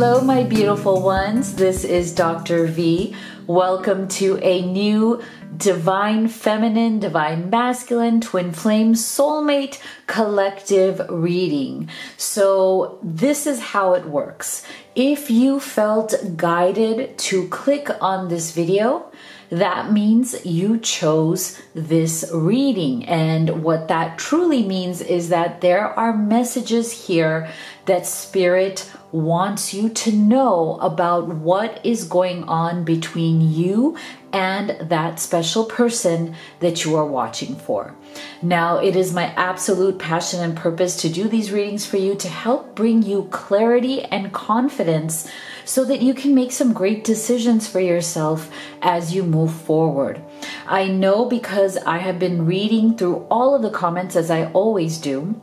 Hello, my beautiful ones. This is Dr. V. Welcome to a new Divine Feminine, Divine Masculine, Twin Flame, Soulmate collective reading. So this is how it works. If you felt guided to click on this video, that means you chose this reading. And what that truly means is that there are messages here that Spirit wants you to know about what is going on between you and that special person that you are watching for. Now, it is my absolute passion and purpose to do these readings for you to help bring you clarity and confidence so that you can make some great decisions for yourself as you move forward. I know because I have been reading through all of the comments as I always do,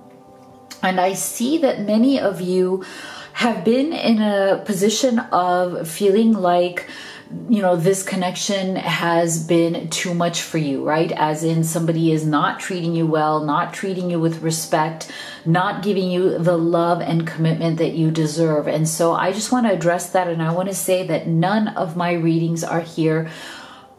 and I see that many of you have been in a position of feeling like, you know, this connection has been too much for you, right? As in somebody is not treating you well, not treating you with respect, not giving you the love and commitment that you deserve. And so I just want to address that. And I want to say that none of my readings are here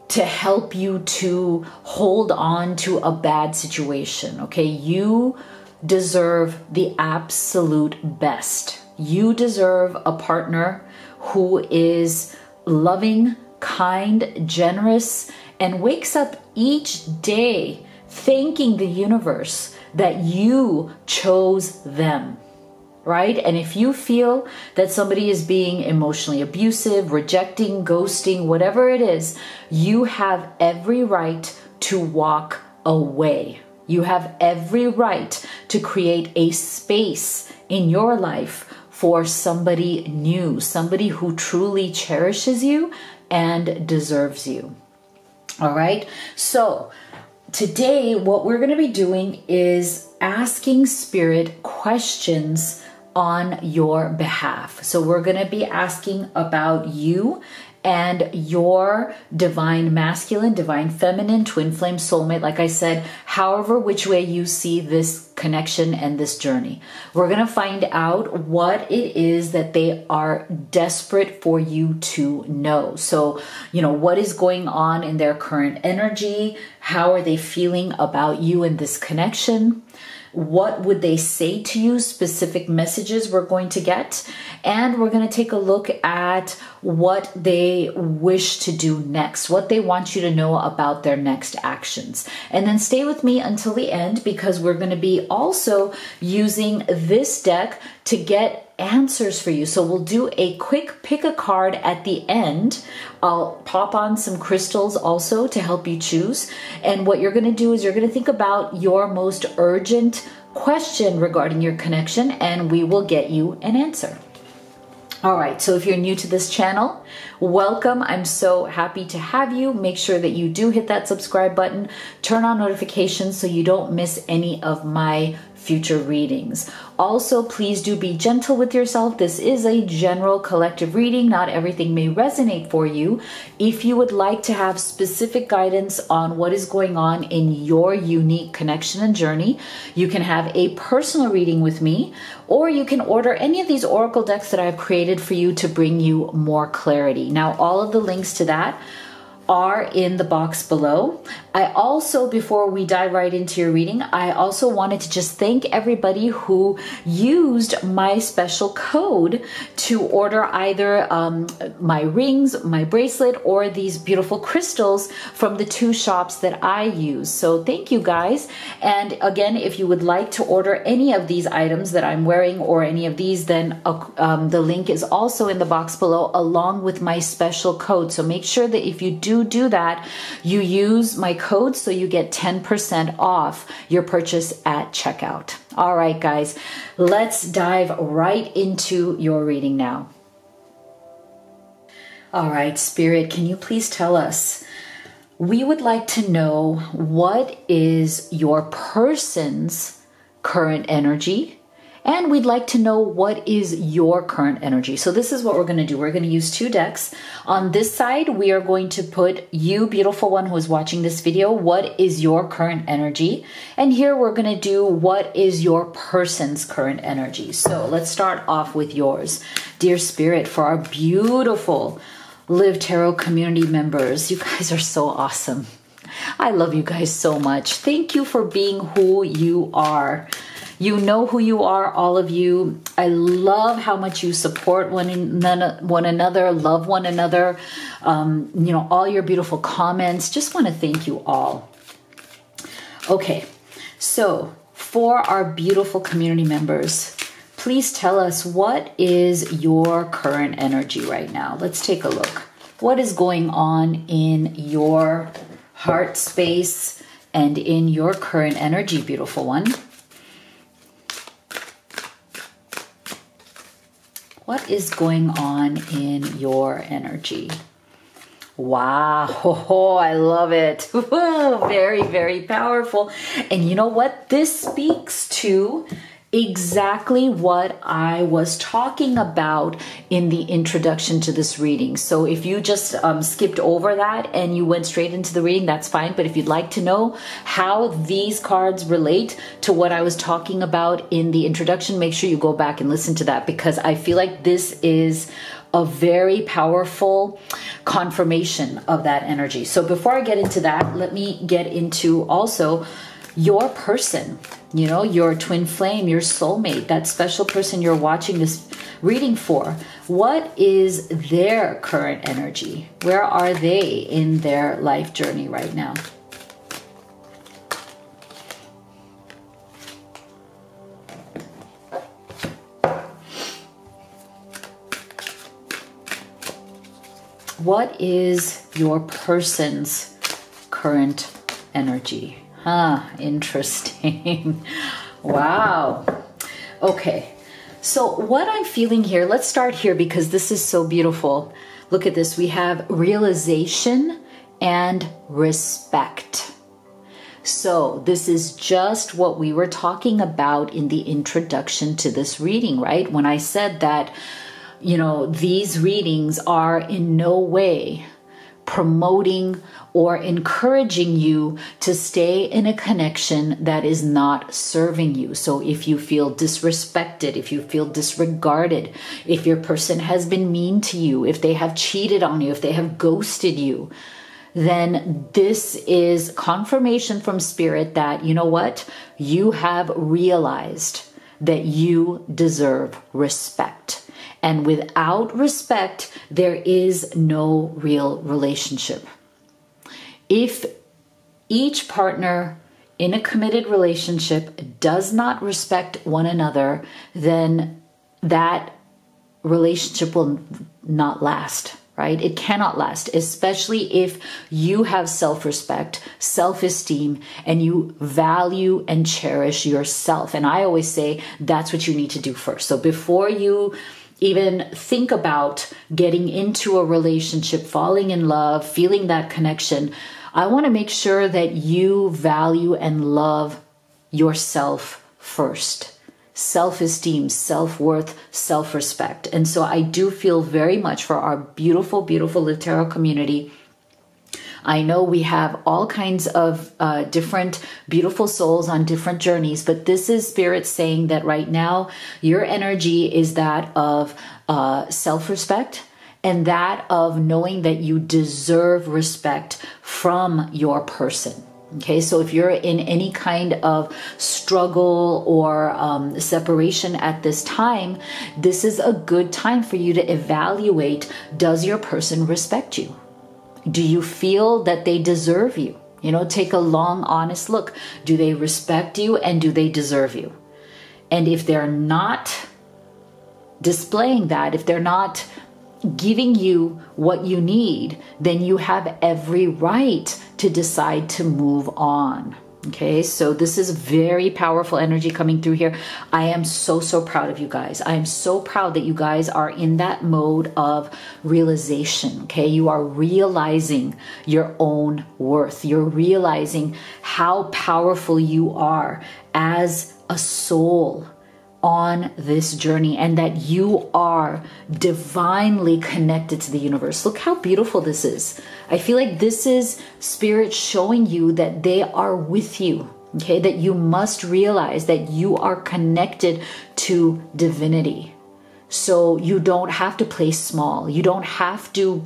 to help you to hold on to a bad situation. Okay. You deserve the absolute best. You deserve a partner who is loving, kind, generous, and wakes up each day thanking the universe that you chose them, right? And if you feel that somebody is being emotionally abusive, rejecting, ghosting, whatever it is, you have every right to walk away. You have every right to create a space in your life for somebody new, somebody who truly cherishes you and deserves you. All right. So today, what we're going to be doing is asking Spirit questions on your behalf. So we're going to be asking about you and your divine masculine, divine feminine, twin flame, soulmate. Like I said, however, which way you see this connection and this journey, we're going to find out what it is that they are desperate for you to know. So, you know, what is going on in their current energy? How are they feeling about you in this connection? What would they say to you? Specific messages we're going to get. And we're going to take a look at what they wish to do next, what they want you to know about their next actions. And then stay with me until the end, because we're going to be also using this deck to get answers for you. So we'll do a quick pick a card at the end. I'll pop on some crystals also to help you choose. And what you're going to do is you're going to think about your most urgent question regarding your connection, and we will get you an answer. All right, so if you're new to this channel, welcome. I'm so happy to have you. Make sure that you do hit that subscribe button, turn on notifications so you don't miss any of my future readings. Also, please do be gentle with yourself. This is a general collective reading. Not everything may resonate for you. If you would like to have specific guidance on what is going on in your unique connection and journey, you can have a personal reading with me, or you can order any of these oracle decks that I've created for you to bring you more clarity. Now, all of the links to that are in the box below. I also, before we dive right into your reading, I also wanted to just thank everybody who used my special code to order either my rings, my bracelet, or these beautiful crystals from the two shops that I use. So thank you guys. And again, if you would like to order any of these items that I'm wearing or any of these, then the link is also in the box below along with my special code. So make sure that if you do that, you use my code so you get 10% off your purchase at checkout. All right, guys, let's dive right into your reading now. All right, Spirit, can you please tell us? We would like to know, what is your person's current energy And we'd like to know what is your current energy. So this is what we're going to do. We're going to use 2 decks. On this side, we are going to put you, beautiful one who is watching this video, what is your current energy? And here we're going to do what is your person's current energy. So let's start off with yours. Dear Spirit, for our beautiful Live Tarot community members, you guys are so awesome. I love you guys so much. Thank you for being who you are. You know who you are, all of you. I love how much you support one another, love one another. You know, all your beautiful comments. Just want to thank you all. Okay, so for our beautiful community members, please tell us, what is your current energy right now? Let's take a look. What is going on in your heart space and in your current energy, beautiful one? What is going on in your energy? Wow, oh, I love it. Very, very powerful. And you know what? This speaks to exactly what I was talking about in the introduction to this reading. So if you just skipped over that and you went straight into the reading, that's fine. But if you'd like to know how these cards relate to what I was talking about in the introduction, make sure you go back and listen to that, because I feel like this is a very powerful confirmation of that energy. So before I get into that, let me get into also your person, you know, your twin flame, your soulmate, that special person you're watching this reading for. What is their current energy? Where are they in their life journey right now? What is your person's current energy? Interesting. Wow. Okay. So what I'm feeling here, let's start here because this is so beautiful. Look at this. We have realization and respect. So this is just what we were talking about in the introduction to this reading, right? When I said that, you know, these readings are in no way promoting or encouraging you to stay in a connection that is not serving you. So if you feel disrespected, if you feel disregarded, if your person has been mean to you, if they have cheated on you, if they have ghosted you, then this is confirmation from Spirit that, you know what, you have realized that you deserve respect. And without respect, there is no real relationship. If each partner in a committed relationship does not respect one another, then that relationship will not last, right? It cannot last, especially if you have self-respect, self-esteem, and you value and cherish yourself. And I always say that's what you need to do first. So before you even think about getting into a relationship, falling in love, feeling that connection, I want to make sure that you value and love yourself first. Self-esteem, self-worth, self-respect. And so I do feel very much for our beautiful, beautiful Live Tarot community. I know we have all kinds of different beautiful souls on different journeys, but this is Spirit saying that right now your energy is that of self-respect and that of knowing that you deserve respect from your person. Okay, so if you're in any kind of struggle or separation at this time, this is a good time for you to evaluate, does your person respect you? Do you feel that they deserve you? You know, take a long, honest look. Do they respect you and do they deserve you? And if they're not displaying that, if they're not giving you what you need, then you have every right to decide to move on. Okay, so this is very powerful energy coming through here. I am so, so proud of you guys. I am so proud that you guys are in that mode of realization. Okay, you are realizing your own worth. You're realizing how powerful you are as a soul on this journey and that you are divinely connected to the universe. Look how beautiful this is. I feel like this is Spirit showing you that they are with you, okay? That you must realize that you are connected to divinity. So you don't have to play small. You don't have to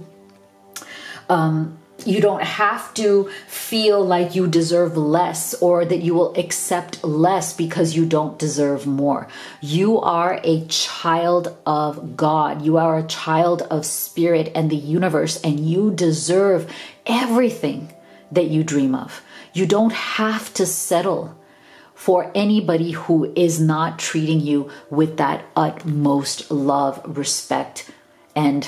feel like you deserve less or that you will accept less because you don't deserve more. You are a child of God. You are a child of Spirit and the universe, and you deserve everything that you dream of. You don't have to settle for anybody who is not treating you with that utmost love, respect, and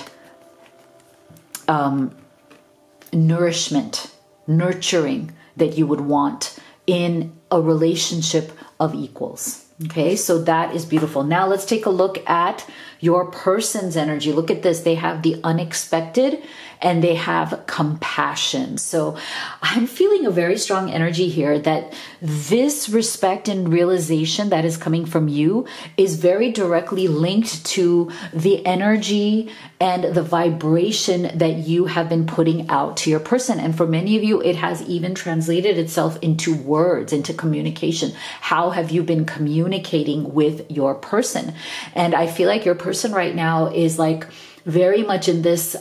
nourishment, nurturing that you would want in a relationship of equals. Okay, so that is beautiful. Now let's take a look at your person's energy. Look at this. They have the unexpected and they have compassion. So I'm feeling a very strong energy here that this respect and realization that is coming from you is very directly linked to the energy and the vibration that you have been putting out to your person. And for many of you, it has even translated itself into words, into communication. How have you been communicating with your person? And I feel like your person right now is like very much in this,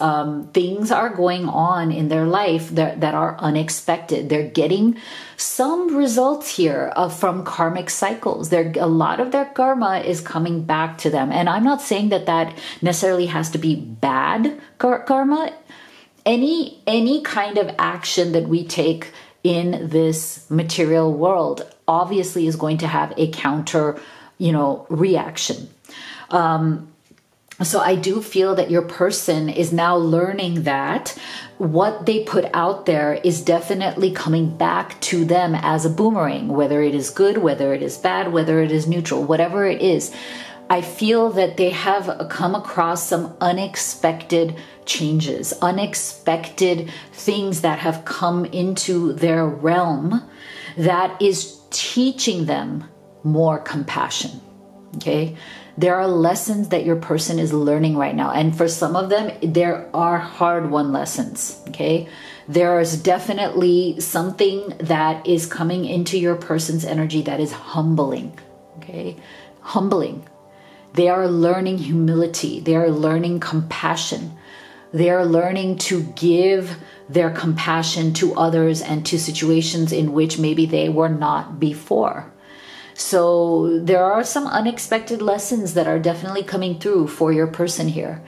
things are going on in their life that are unexpected. They're getting some results here from karmic cycles. A lot of their karma is coming back to them. And I'm not saying that that necessarily has to be bad karma. Any kind of action that we take in this material world obviously is going to have a counter, reaction. So I do feel that your person is now learning that what they put out there is definitely coming back to them as a boomerang, whether it is good, whether it is bad, whether it is neutral, whatever it is. I feel that they have come across some unexpected changes, unexpected things that have come into their realm that is teaching them more compassion. Okay? There are lessons that your person is learning right now. And for some of them, there are hard-won lessons, okay? There is definitely something that is coming into your person's energy that is humbling, okay? Humbling. They are learning humility. They are learning compassion. They are learning to give their compassion to others and to situations in which maybe they were not before. So there are some unexpected lessons that are definitely coming through for your person here.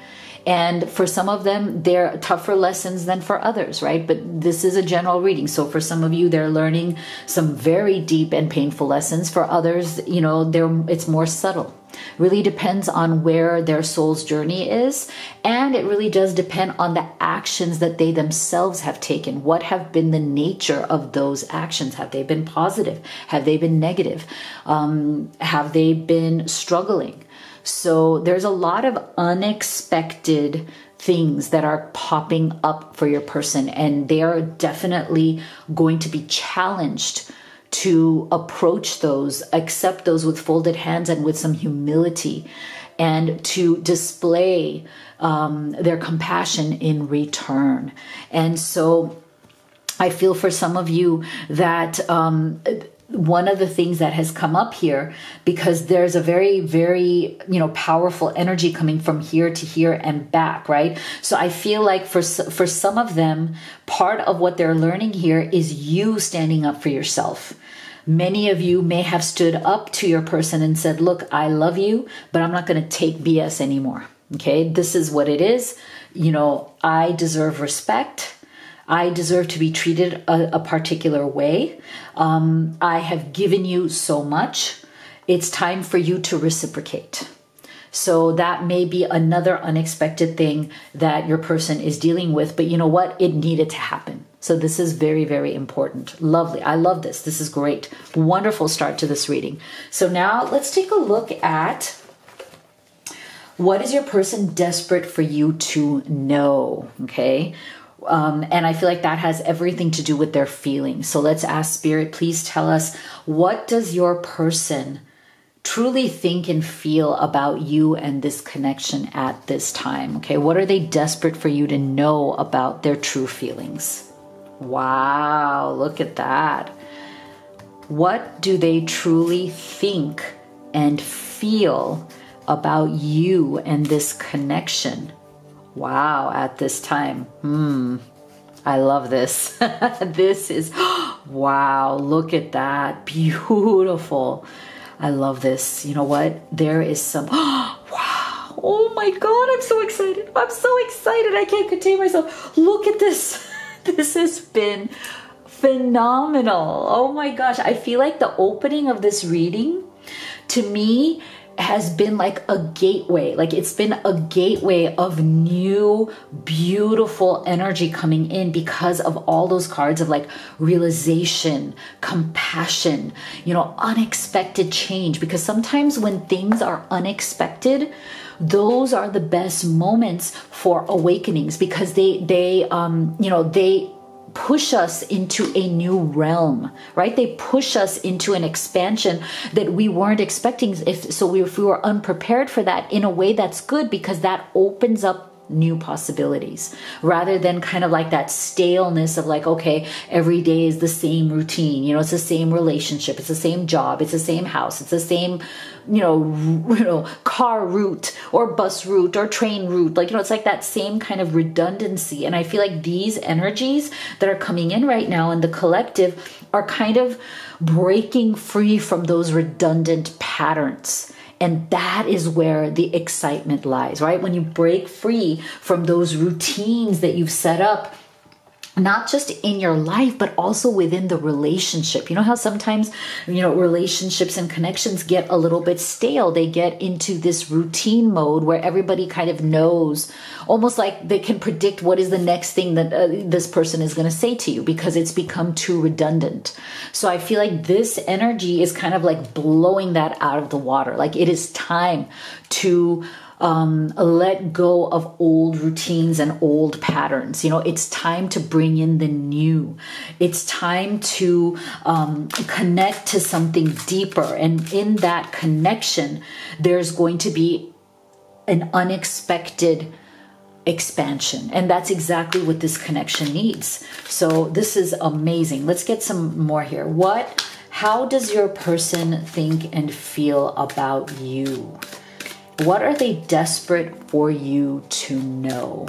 And for some of them, they're tougher lessons than for others, right? But this is a general reading. So for some of you, they're learning some very deep and painful lessons. For others, it's more subtle. Really depends on where their soul's journey is. And it really does depend on the actions that they themselves have taken. What have been the nature of those actions? Have they been positive? Have they been negative? Have they been struggling? So there's a lot of unexpected things that are popping up for your person, and they are definitely going to be challenged to approach those, accept those with folded hands and with some humility, and to display their compassion in return. And so I feel for some of you that one of the things that has come up here, because there's a very, very, powerful energy coming from here to here and back, right? So I feel like for some of them, part of what they're learning here is you standing up for yourself. Many of you may have stood up to your person and said, look, I love you, but I'm not going to take BS anymore. Okay, this is what it is. I deserve respect. I deserve to be treated a particular way. I have given you so much. It's time for you to reciprocate. So that may be another unexpected thing that your person is dealing with. But you know what? It needed to happen. So this is very, very important. Lovely. I love this. This is great. Wonderful start to this reading. So now let's take a look at what is your person desperate for you to know, okay? And I feel like that has everything to do with their feelings. So let's ask Spirit, please tell us, what does your person truly think and feel about you and this connection at this time? Okay, what are they desperate for you to know about their true feelings? Wow, look at that. What do they truly think and feel about you and this connection? Wow, at this time. I love this. This is, wow, look at that. Beautiful. I love this. You know what? There is some, wow. Oh my God, I'm so excited. I'm so excited. I can't contain myself. Look at this. This has been phenomenal. Oh my gosh. I feel like the opening of this reading to me has been like a gateway. Like it's been a gateway of new, beautiful energy coming in because of all those cards of like realization, compassion, you know, unexpected change. Because sometimes when things are unexpected, those are the best moments for awakenings because they push us into a new realm, right? They push us into an expansion that we weren't expecting. If we were unprepared for that, in a way that's good because that opens up new possibilities rather than kind of like that staleness of like, okay, every day is the same routine. You know, it's the same relationship. It's the same job. It's the same house. It's the same, car route or bus route or train route. Like, it's like that same kind of redundancy. And I feel like these energies that are coming in right now in the collective are kind of breaking free from those redundant patterns. And that is where the excitement lies, right? When you break free from those routines that you've set up, not just in your life, but also within the relationship. You know how sometimes, relationships and connections get a little bit stale. They get into this routine mode where everybody kind of knows, almost like they can predict what is the next thing that this person is going to say to you because it's become too redundant. So I feel like this energy is kind of like blowing that out of the water. Like it is time to let go of old routines and old patterns. It's time to bring in the new. It's time to connect to something deeper. And in that connection, there's going to be an unexpected expansion. And that's exactly what this connection needs. So this is amazing. Let's get some more here. How does your person think and feel about you? What are they desperate for you to know?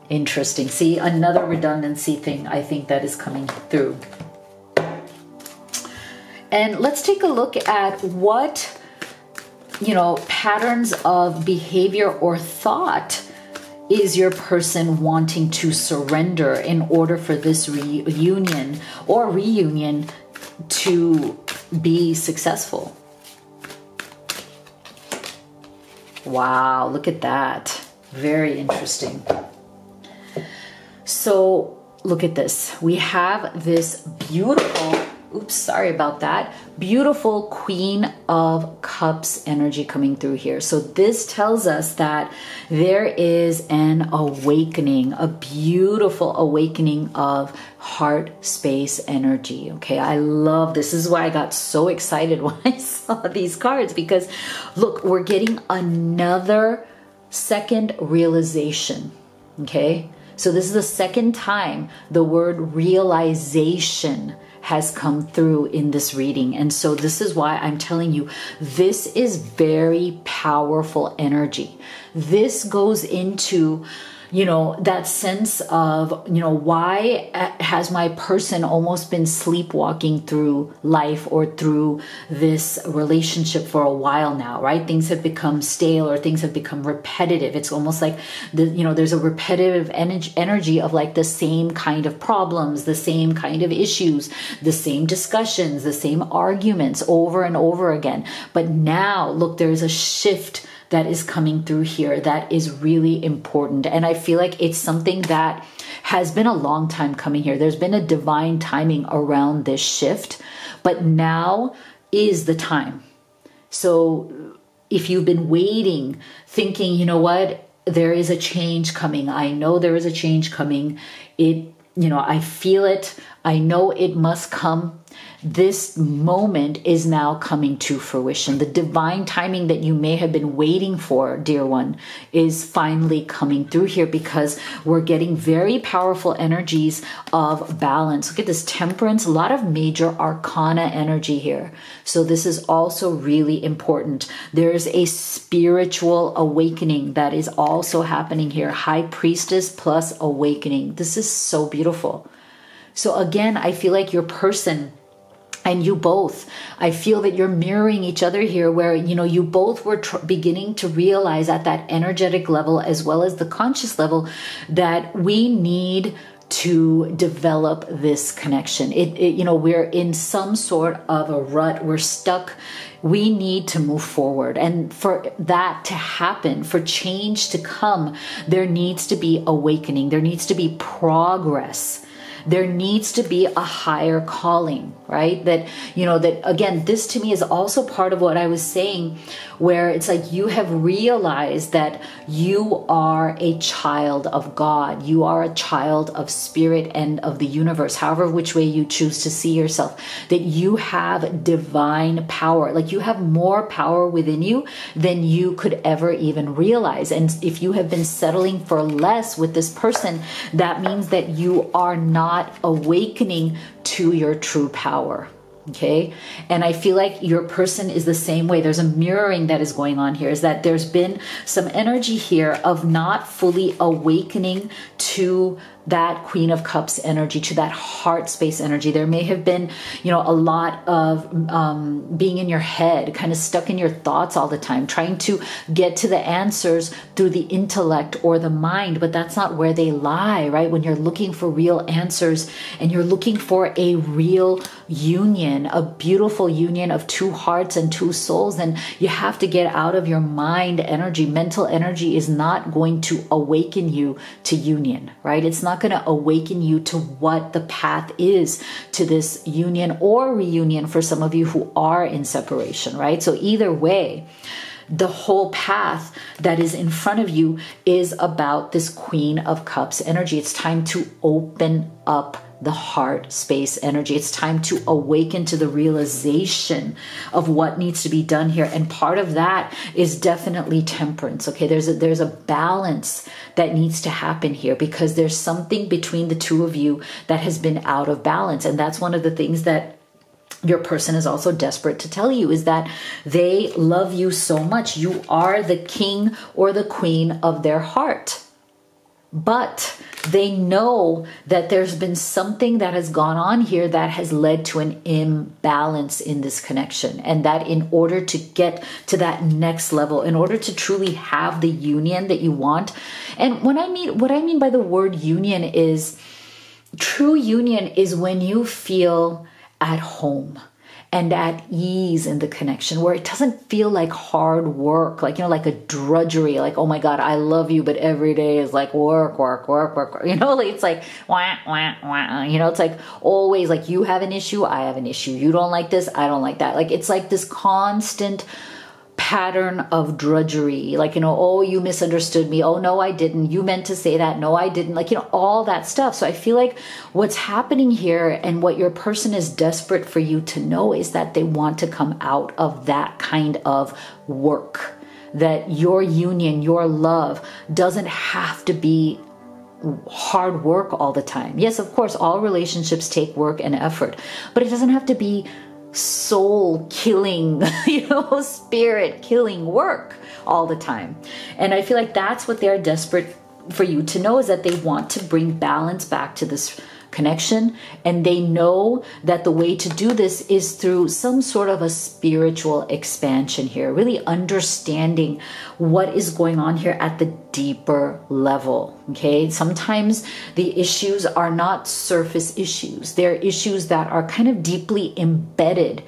Interesting. See, another redundancy thing I think that is coming through. And let's take a look at what, patterns of behavior or thought is your person wanting to surrender in order for this reunion to be successful. Wow, look at that. Very interesting. So look at this. We have this beautiful, beautiful Queen of Cups energy coming through here. So this tells us that there is an awakening, a beautiful awakening of heart space energy. Okay, I love this. This is why I got so excited when I saw these cards because look, we're getting another second realization. Okay, so this is the second time the word realization has come through in this reading. And so this is why I'm telling you, this is very powerful energy. This goes into, that sense of, why has my person almost been sleepwalking through life or through this relationship for a while now, right? Things have become stale or things have become repetitive. It's almost like, there's a repetitive energy of like the same kind of problems, the same kind of issues, the same discussions, the same arguments over and over again. But now, look, there's a shift that is coming through here that is really important. And I feel like it's something that has been a long time coming here. There's been a divine timing around this shift, but now is the time. So if you've been waiting, thinking, there is a change coming. I know there is a change coming. I feel it. I know it must come. this moment is now coming to fruition. The divine timing that you may have been waiting for, dear one, is finally coming through here, because we're getting very powerful energies of balance. Look at this temperance, a lot of major arcana energy here. So this is also really important. There's a spiritual awakening that is also happening here. High priestess plus awakening. This is so beautiful. So again, I feel like your person and you both, I feel that you're mirroring each other here, where, you know, you both were beginning to realize at that energetic level as well as the conscious level that we need to develop this connection. You know, we're in some sort of a rut. We're stuck. We need to move forward. And for that to happen, for change to come, there needs to be awakening. There needs to be progress. There needs to be a higher calling, right? That, you know, that again, this to me is also part of what I was saying, where it's like you have realized that you are a child of God. You are a child of spirit and of the universe, however, which way you choose to see yourself, that you have divine power. Like you have more power within you than you could ever even realize. And if you have been settling for less with this person, that means that you are not awakening to your true power. Okay. And I feel like your person is the same way. There's a mirroring that is going on here, is that there's been some energy here of not fully awakening to that Queen of Cups energy, to that heart space energy. There may have been, you know, a lot of being in your head, kind of stuck in your thoughts all the time, trying to get to the answers through the intellect or the mind, but that's not where they lie, right? When you're looking for real answers and you're looking for a real union, a beautiful union of two hearts and two souls, then you have to get out of your mind energy. Mental energy is not going to awaken you to union, right? It's not going to awaken you to what the path is to this union or reunion for some of you who are in separation, right? So either way, the whole path that is in front of you is about this Queen of Cups energy. It's time to open up the heart space energy. It's time to awaken to the realization of what needs to be done here. And part of that is definitely temperance. Okay, there's a balance that needs to happen here, because there's something between the two of you that has been out of balance. And that's one of the things that your person is also desperate to tell you, is that they love you so much. You are the king or the queen of their heart. But they know that there's been something that has gone on here that has led to an imbalance in this connection. And that in order to get to that next level, in order to truly have the union that you want, and what I mean by the word union is, true union is when you feel at home and at ease in the connection, where it doesn't feel like hard work, like, you know, like a drudgery, like, oh my God, I love you, but every day is like work, you know, like it's like, wah, wah, wah, you know, it's like always like you have an issue, I have an issue. You don't like this, I don't like that. Like, it's like this constant pattern of drudgery, like, you know, oh, you misunderstood me, oh no, I didn't, you meant to say that, no, I didn't, like, you know, all that stuff. So I feel like what's happening here and what your person is desperate for you to know is that they want to come out of that kind of work, that your union, your love doesn't have to be hard work all the time. Yes, of course, all relationships take work and effort, but it doesn't have to be soul killing, you know, spirit killing work all the time. And I feel like that's what they're desperate for you to know, is that they want to bring balance back to this connection. And they know that the way to do this is through some sort of a spiritual expansion here, really understanding what is going on here at the deeper level. Okay. Sometimes the issues are not surface issues. They're issues that are kind of deeply embedded,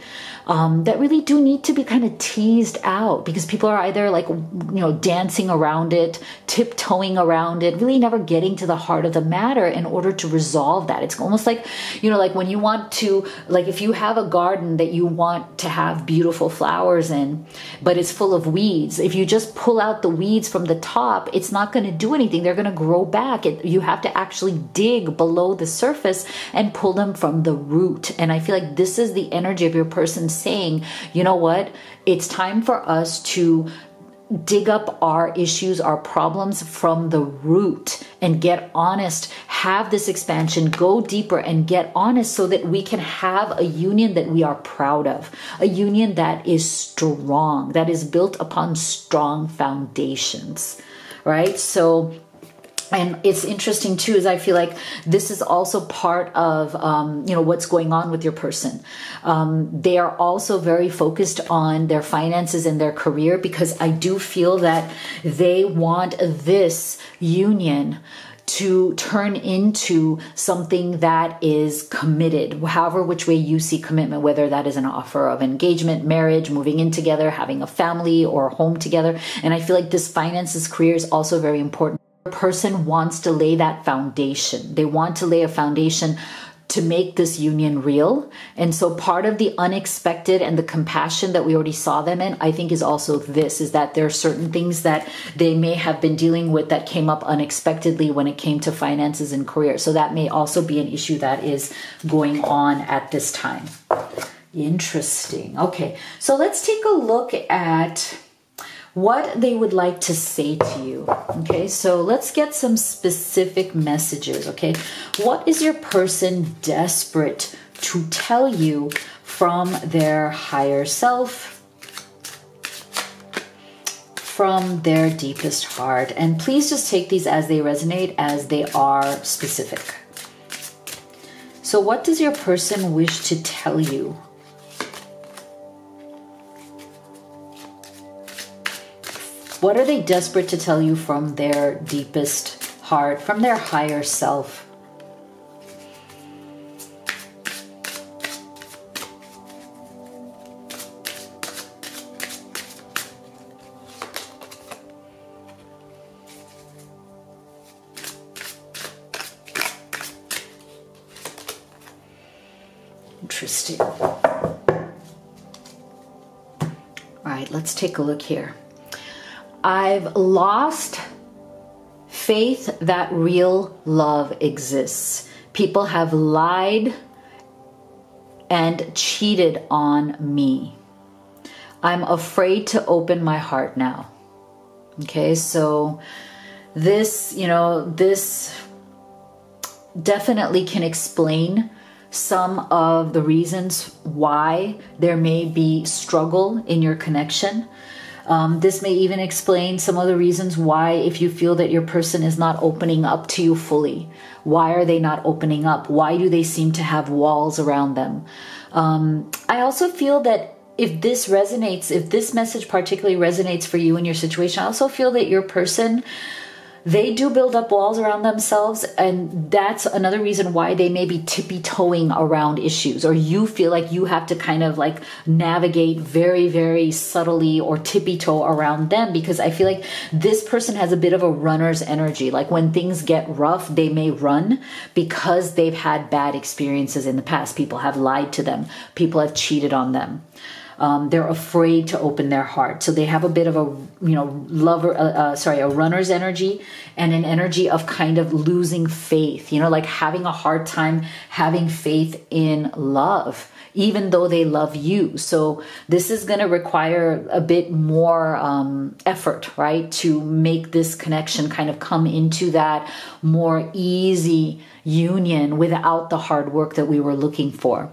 that really do need to be kind of teased out, because people are either like, you know, dancing around it, tiptoeing around it, really never getting to the heart of the matter in order to resolve that. It's almost like, you know, like when you want to, like if you have a garden that you want to have beautiful flowers in, but it's full of weeds, if you just pull out the weeds from the top, it's not going to do anything. They're going to grow back. You have to actually dig below the surface and pull them from the root. And I feel like this is the energy of your person saying, you know what? It's time for us to dig up our issues, our problems from the root and get honest, have this expansion, go deeper and get honest so that we can have a union that we are proud of, a union that is strong, that is built upon strong foundations, right? So, and it's interesting too, is I feel like this is also part of, you know, what's going on with your person. They are also very focused on their finances and their career, because I do feel that they want this union to turn into something that is committed, however which way you see commitment, whether that is an offer of engagement, marriage, moving in together, having a family or a home together. And I feel like this finances career is also very important. Person wants to lay that foundation. They want to lay a foundation to make this union real. And so part of the unexpected and the compassion that we already saw them in, I think is also this, is that there are certain things that they may have been dealing with that came up unexpectedly when it came to finances and career. So that may also be an issue that is going on at this time. Interesting. Okay, so let's take a look at what they would like to say to you. Okay, so let's get some specific messages. Okay, what is your person desperate to tell you from their higher self, from their deepest heart? And please just take these as they resonate, as they are specific. So what does your person wish to tell you? What are they desperate to tell you from their deepest heart, from their higher self? Interesting. All right, let's take a look here. I've lost faith that real love exists. People have lied and cheated on me. I'm afraid to open my heart now. Okay, so this, you know, this definitely can explain some of the reasons why there may be struggle in your connection. This may even explain some of the reasons why, if you feel that your person is not opening up to you fully, why are they not opening up? Why do they seem to have walls around them? I also feel that if this resonates, if this message particularly resonates for you in your situation, I also feel that your person, they do build up walls around themselves, and that's another reason why they may be tippy-toeing around issues, or you feel like you have to kind of like navigate very, very subtly or tippy-toe around them, because I feel like this person has a bit of a runner's energy. Like when things get rough, they may run because they've had bad experiences in the past. People have lied to them. People have cheated on them. They're afraid to open their heart. So they have a bit of a, you know, a runner's energy, and an energy of kind of losing faith, you know, like having a hard time having faith in love, even though they love you. So this is going to require a bit more effort, right, to make this connection kind of come into that more easy union without the hard work that we were looking for.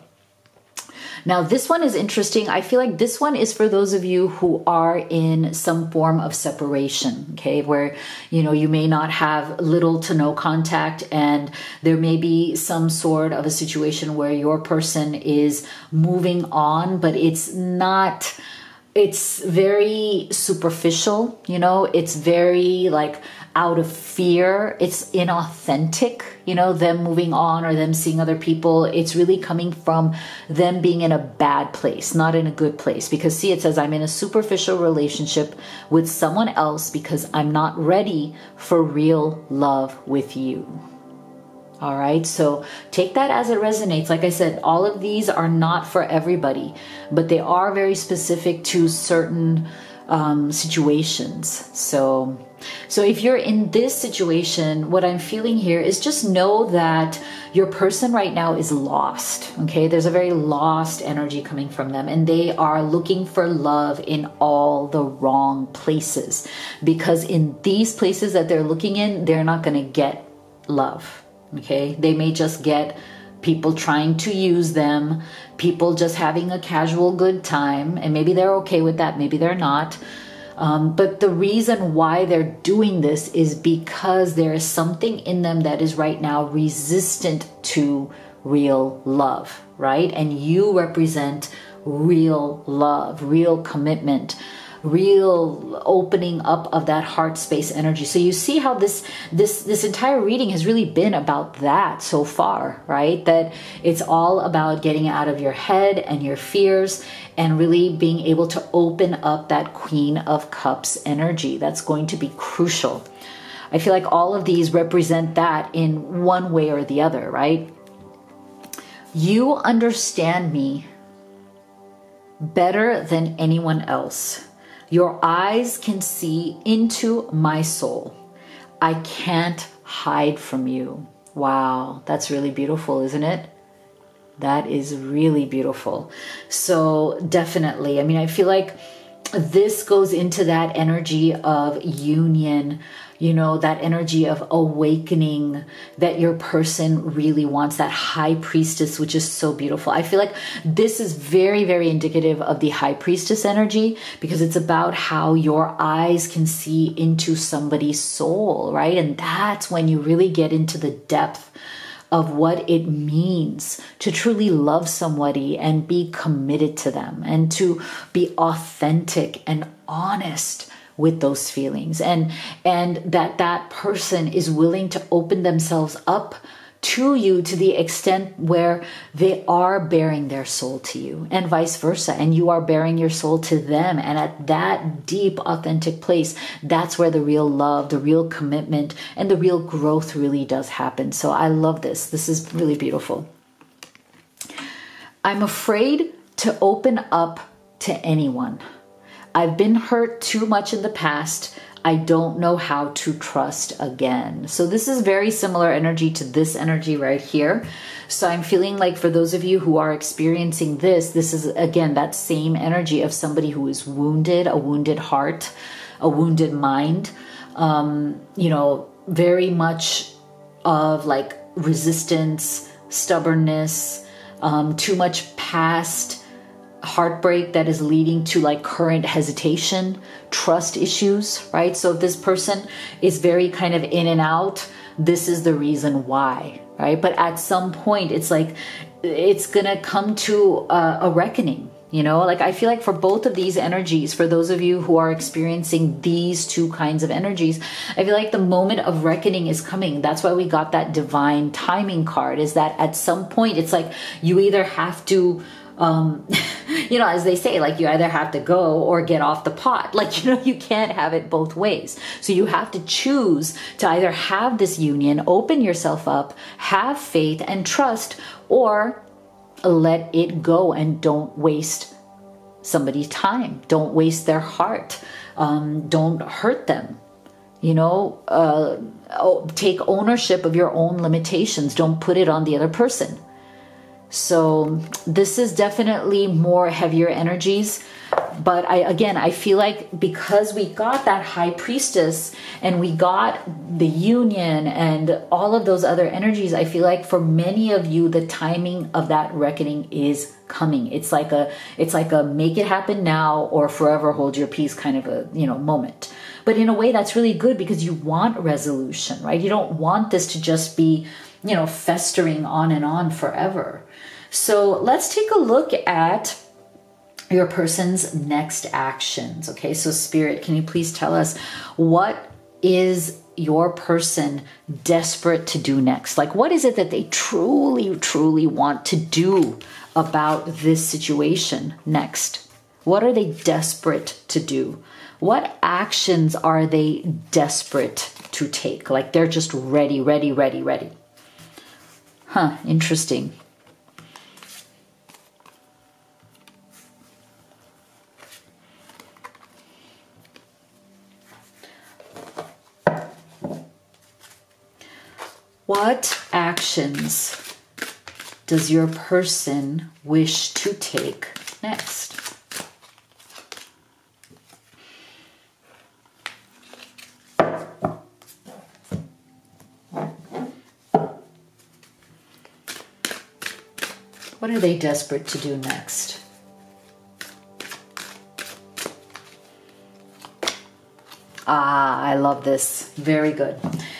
Now, this one is interesting. I feel like this one is for those of you who are in some form of separation, okay, where, you know, you may not have little to no contact, and there may be some sort of a situation where your person is moving on, but it's not, it's very superficial, you know, it's very like out of fear. It's inauthentic, you know, them moving on or them seeing other people. It's really coming from them being in a bad place, not in a good place. Because see, it says, I'm in a superficial relationship with someone else because I'm not ready for real love with you. All right, so take that as it resonates. Like I said, all of these are not for everybody, but they are very specific to certain situations. So if you're in this situation, what I'm feeling here is just know that your person right now is lost. Okay, there's a very lost energy coming from them, and they are looking for love in all the wrong places, because in these places that they're looking in, they're not going to get love. Okay, they may just get people trying to use them, people just having a casual good time, and maybe they're okay with that, maybe they're not. But the reason why they're doing this is because there is something in them that is right now resistant to real love, right? And you represent real love, real commitment, real opening up of that heart space energy. So you see how this entire reading has really been about that so far, right? That it's all about getting out of your head and your fears and really being able to open up that Queen of Cups energy. That's going to be crucial. I feel like all of these represent that in one way or the other, right? You understand me better than anyone else. Your eyes can see into my soul. I can't hide from you. Wow, that's really beautiful, isn't it? That is really beautiful. So definitely, I mean, I feel like this goes into that energy of union, you know, that energy of awakening that your person really wants, that high priestess, which is so beautiful. I feel like this is very, very indicative of the high priestess energy, because it's about how your eyes can see into somebody's soul, right? And that's when you really get into the depth of what it means to truly love somebody and be committed to them and to be authentic and honest with those feelings, and that person is willing to open themselves up to you to the extent where they are bearing their soul to you, and vice versa, and you are bearing your soul to them. And at that deep, authentic place, that's where the real love, the real commitment, and the real growth really does happen. So I love this. This is really beautiful. I'm afraid to open up to anyone. I've been hurt too much in the past. I don't know how to trust again. So this is very similar energy to this energy right here. So I'm feeling like for those of you who are experiencing this is again that same energy of somebody who is wounded, a wounded heart, a wounded mind, you know, very much of like resistance, stubbornness, too much past heartbreak that is leading to like current hesitation, trust issues, right? So if this person is very kind of in and out, this is the reason why, right? But at some point, it's like, it's gonna come to a reckoning, you know? Like I feel like for both of these energies, for those of you who are experiencing these two kinds of energies, I feel like the moment of reckoning is coming. That's why we got that divine timing card, is that at some point, it's like you either have to you know, as they say, like you either have to go or get off the pot. Like, you know, you can't have it both ways. So you have to choose to either have this union, open yourself up, have faith and trust, or let it go and don't waste somebody's time. Don't waste their heart. Don't hurt them. You know, take ownership of your own limitations. Don't put it on the other person. So this is definitely more heavier energies. But I feel like because we got that high priestess and we got the union and all of those other energies, I feel like for many of you, the timing of that reckoning is coming. It's like a make it happen now or forever hold your peace kind of a, you know, moment. But in a way that's really good because you want resolution, right? You don't want this to just be, you know, festering on and on forever. So let's take a look at your person's next actions. Okay, so Spirit, can you please tell us what is your person desperate to do next? Like, what is it that they truly, truly want to do about this situation next? What are they desperate to do? What actions are they desperate to take? Like they're just ready, ready, ready, ready. Huh, interesting. What actions does your person wish to take next? What are they desperate to do next? Ah, I love this. Very good.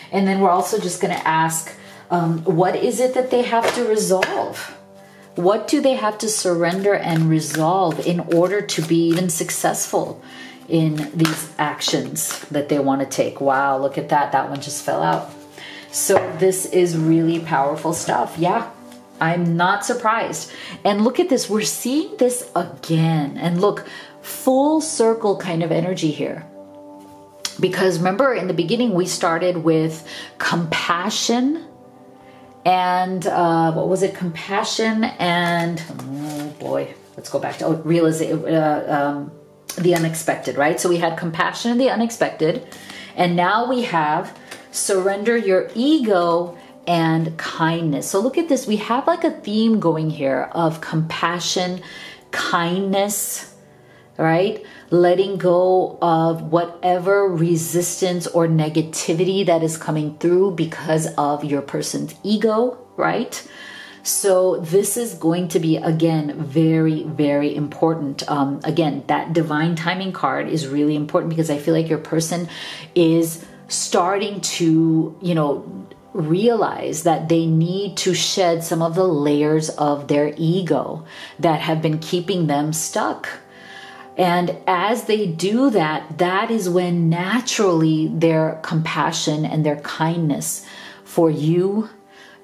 And then we're also just going to ask, what is it that they have to resolve? What do they have to surrender and resolve in order to be even successful in these actions that they want to take? Wow, look at that. That one just fell out. So this is really powerful stuff. Yeah, I'm not surprised. And look at this. We're seeing this again. And look, full circle kind of energy here. Because remember, in the beginning, we started with compassion and what was it? Compassion and, oh boy, let's go back to the unexpected, right? So we had compassion and the unexpected. And now we have surrender your ego and kindness. So look at this. We have like a theme going here of compassion, kindness, right? Letting go of whatever resistance or negativity that is coming through because of your person's ego, right? So this is going to be, again, very, very important. Again, that divine timing card is really important because I feel like your person is starting to, realize that they need to shed some of the layers of their ego that have been keeping them stuck. And as they do that, that is when naturally their compassion and their kindness for you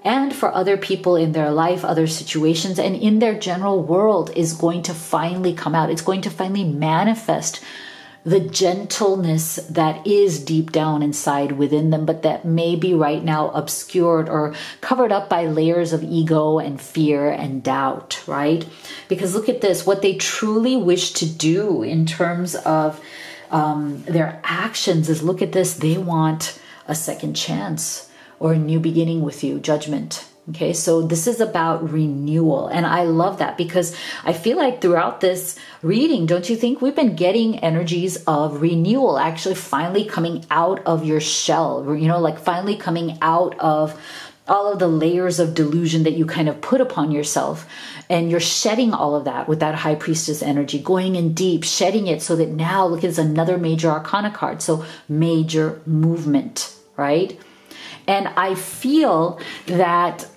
and for other people in their life, other situations, and in their general world is going to finally come out. It's going to finally manifest the gentleness that is deep down inside within them, but that may be right now obscured or covered up by layers of ego and fear and doubt, right? Because look at this, what they truly wish to do in terms of their actions is, look at this, they want a second chance or a new beginning with you, judgment. Okay, so this is about renewal. And I love that because I feel like throughout this reading, don't you think we've been getting energies of renewal, actually finally coming out of your shell, like finally coming out of all of the layers of delusion that you kind of put upon yourself. And you're shedding all of that with that high priestess energy, going in deep, shedding it so that now, look, it's another major arcana card. So major movement, right? And I feel that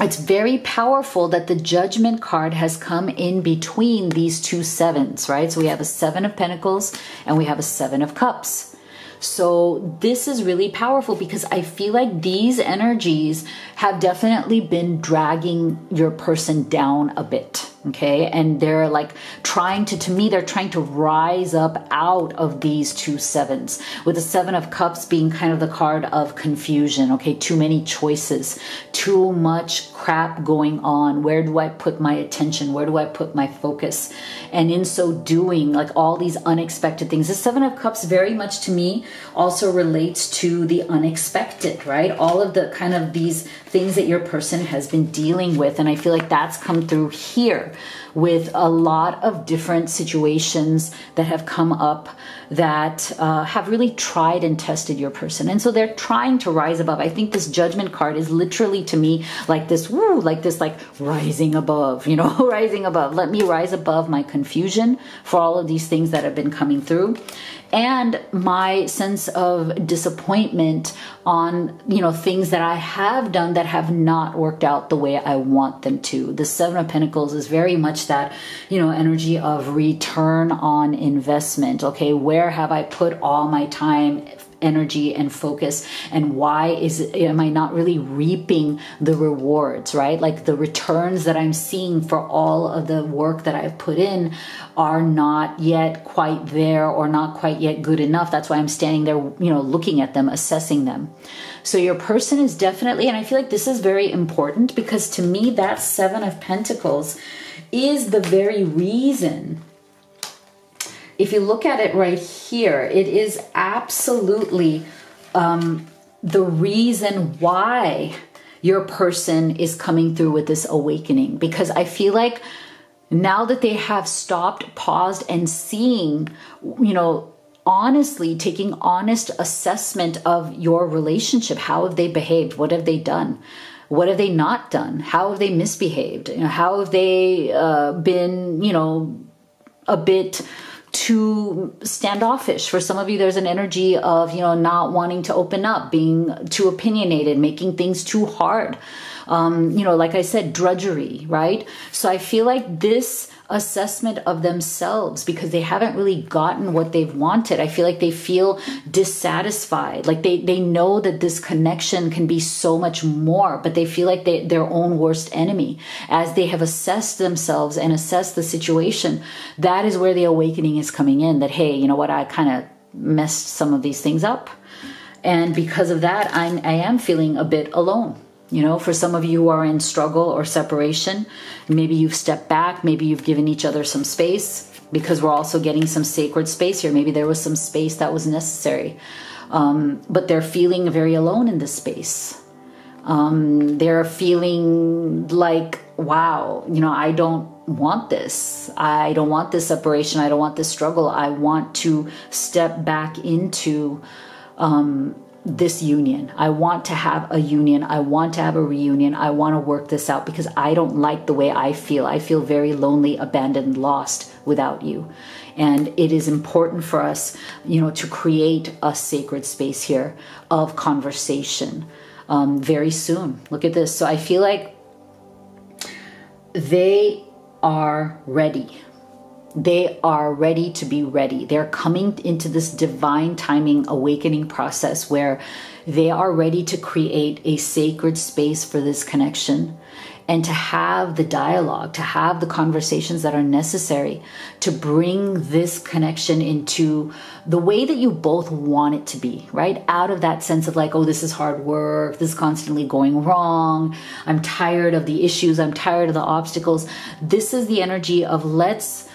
it's very powerful that the Judgment card has come in between these two sevens, right? So we have a 7 of Pentacles and we have a 7 of Cups. So this is really powerful because I feel like these energies have definitely been dragging your person down a bit. Okay. And they're like trying to me, they're trying to rise up out of these two sevens, with the 7 of Cups being kind of the card of confusion. Okay. Too many choices, too much crap going on. Where do I put my attention? Where do I put my focus? And in so doing, like all these unexpected things, the 7 of Cups very much to me also relates to the unexpected, right? All of the kind of these things that your person has been dealing with. And I feel like that's come through here with a lot of different situations that have come up that have really tried and tested your person. And so they're trying to rise above. I think this Judgment card is literally to me like this, like rising above, rising above. Let me rise above my confusion for all of these things that have been coming through. And my sense of disappointment on, things that I have done that have not worked out the way I want them to. The 7 of Pentacles is very much that, energy of return on investment. Okay, where have I put all my time, energy and focus, and why am I not really reaping the rewards, right? Like the returns that I'm seeing for all of the work that I've put in are not yet quite there, or not quite yet good enough. That's why I'm standing there, looking at them, assessing them. So your person is definitely, and I feel like this is very important, because to me, that Seven of Pentacles is the very reason. If you look at it right here, it is absolutely the reason why your person is coming through with this awakening. Because I feel like now that they have stopped, paused, and seeing, honestly taking honest assessment of your relationship. How have they behaved? What have they done? What have they not done? How have they misbehaved? How have they been, a bit too standoffish? For some of you, there's an energy of, not wanting to open up, being too opinionated, making things too hard. Like I said, drudgery, right? So I feel like this assessment of themselves, because they haven't really gotten what they've wanted, I feel like they feel dissatisfied. Like they know that this connection can be so much more, but they feel like their own worst enemy. As they have assessed themselves and assessed the situation, that is where the awakening is coming in. That, hey, you know what, I kind of messed some of these things up. And because of that, I am feeling a bit alone. For some of you who are in struggle or separation, maybe you've stepped back, maybe you've given each other some space, because we're also getting some sacred space here. Maybe there was some space that was necessary, but they're feeling very alone in this space. They're feeling like, wow, I don't want this. I don't want this separation. I don't want this struggle. I want to step back into this union. I want to have a union. I want to have a reunion. I want to work this out, because I don't like the way I feel. I feel very lonely, abandoned, lost without you. And it is important for us, to create a sacred space here of conversation very soon. Look at this. So I feel like they are ready. They are ready to be ready. They're coming into this divine timing awakening process where they are ready to create a sacred space for this connection, and to have the dialogue, to have the conversations that are necessary to bring this connection into the way that you both want it to be, right? Out of that sense of like, oh, this is hard work. This is constantly going wrong. I'm tired of the issues. I'm tired of the obstacles. This is the energy of let's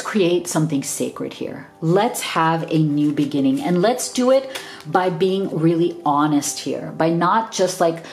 create something sacred here. Let's have a new beginning, and let's do it by being really honest here, by not just like,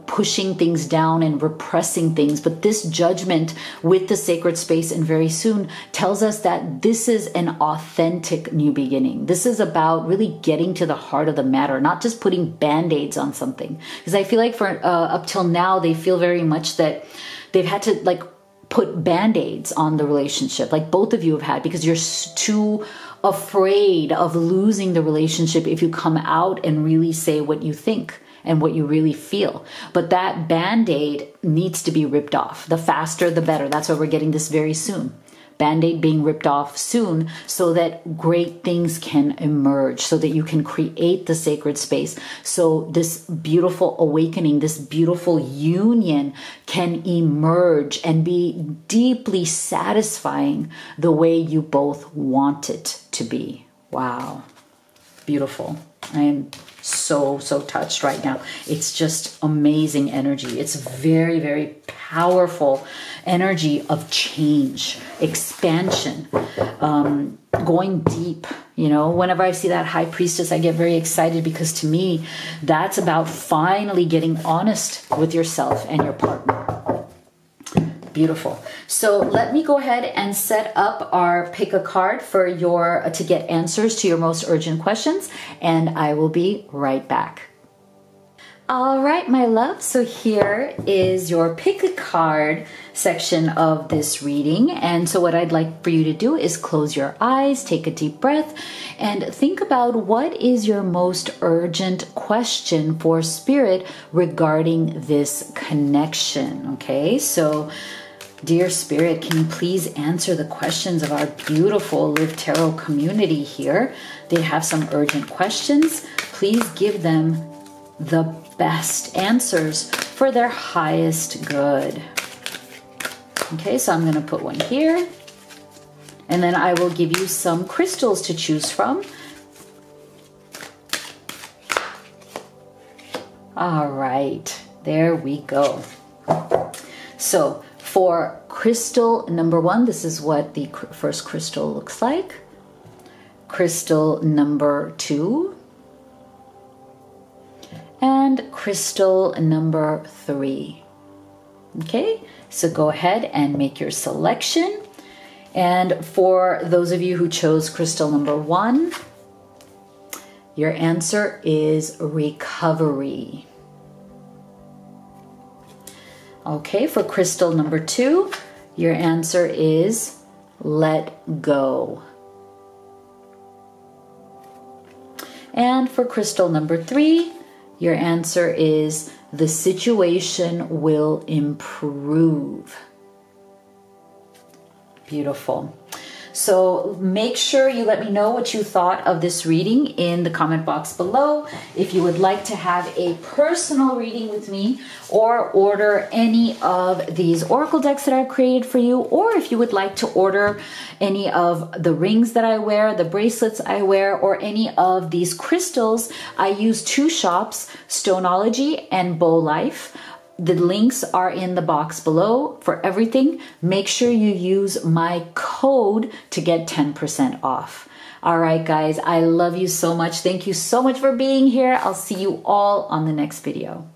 pushing things down and repressing things, but this judgment with the sacred space and very soon tells us that this is an authentic new beginning. This is about really getting to the heart of the matter, not just putting band-aids on something. Because I feel like for up till now, they feel very much that they've had to like put band-aids on the relationship, like both of you have had, because you're too afraid of losing the relationship if you come out and really say what you think and what you really feel. But that band-aid needs to be ripped off. The faster, the better. That's why we're getting this very soon. Band-aid being ripped off soon, so that great things can emerge, so that you can create the sacred space. So this beautiful awakening, this beautiful union can emerge and be deeply satisfying the way you both want it to be. Wow. Beautiful. I am so touched right now. It's just amazing energy. It's very, very powerful energy of change, expansion, going deep. Whenever I see that High Priestess, I get very excited, because to me, that's about finally getting honest with yourself and your partner. Beautiful. So let me go ahead and set up our pick a card for to get answers to your most urgent questions, and I will be right back. All right, my love. So here is your pick a card section of this reading. And so what I'd like for you to do is close your eyes, take a deep breath, and think about what is your most urgent question for Spirit regarding this connection. Okay, so Dear Spirit, can you please answer the questions of our beautiful Live Tarot community here? They have some urgent questions. Please give them the best answers for their highest good. Okay, so I'm going to put one here. And then I will give you some crystals to choose from. All right, there we go. So for crystal number 1, this is what the first crystal looks like. Crystal number 2. And crystal number 3. Okay, so go ahead and make your selection. And for those of you who chose crystal number 1, your answer is recovery. Okay, for crystal number 2, your answer is let go. And for crystal number 3, your answer is the situation will improve. Beautiful. So make sure you let me know what you thought of this reading in the comment box below. If you would like to have a personal reading with me or order any of these oracle decks that I've created for you, or if you would like to order any of the rings that I wear, the bracelets I wear, or any of these crystals, I use 2 shops, Stoneology and Bow Life. The links are in the box below for everything. Make sure you use my code to get 10% off. All right, guys, I love you so much. Thank you so much for being here. I'll see you all on the next video.